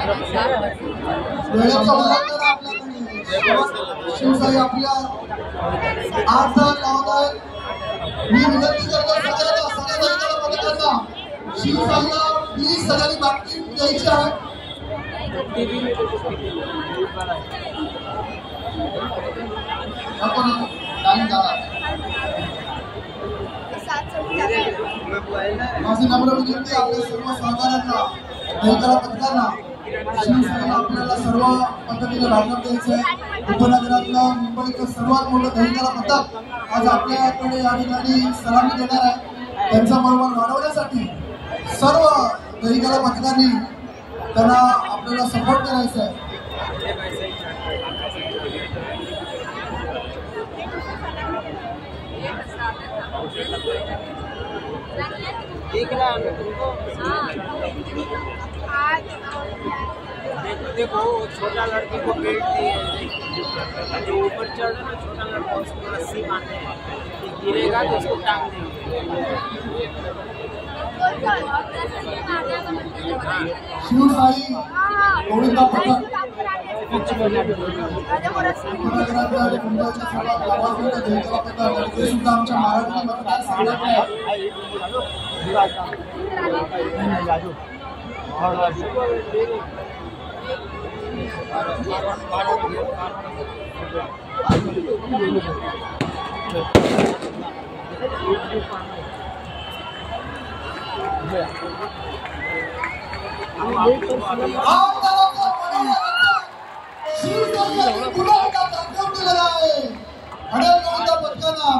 वेळेचा उल्लेख आपल्याकडे शिवसाई आपल्या 8 जण लावत आहे। मी विनंती करतो सगळ्यांना शिवसाईला प्लीज सगळ्यांनी बाकी द्यायची आहे। आपण टाइम झाला। माझी नम्र विनंती आपल्या सर्व सहकाऱ्यांना दहीकाला पथकांना शिवसेनेला आपल्याला सर्व पद्धतीने भागवत द्यायचं आहे। उपनगरातलं मुंबईचं सर्वात मोठं दहीकाला पथक आज आपल्याकडे या ठिकाणी सलामी देणार आहे। त्यांचा मनोबल वाढवण्यासाठी सर्व दहीकाला पथकांनी त्यांना आपल्याला सपोर्ट करायचा आहे। देख रहा है तुमको। देखो छोटा लड़की को बेल्ट दिए जो ऊपर चढ़ रहा है छोटा लड़का उसको रस्सी बांधे हैं गिरेगा तो उसको टांग देंगे। शिवसाई गोविंदा पथक सुद्धा आमच्या महाराष्ट्र मतदारसंघात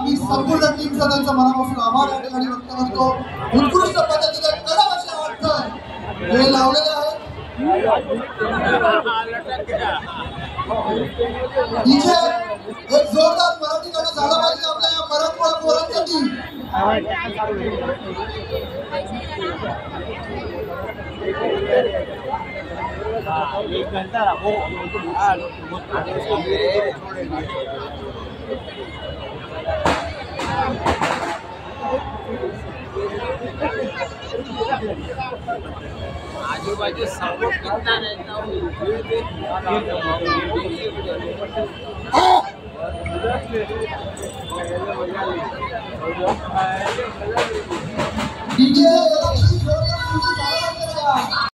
मी संपूर्ण टीमचा त्यांचा मनापासून आभार या ठिकाणी व्यक्त करतो। उत्कृष्ट पद्धतीने कडक असे अडथळे हे लावलेले आहेत। इथे एक जोरदार मराठी गाणं झालं पाहिजे आपल्या या मराठवाडा पोरांसाठी। एक घंटा वो आजू बाजू सपोर्ट कितना रहता है।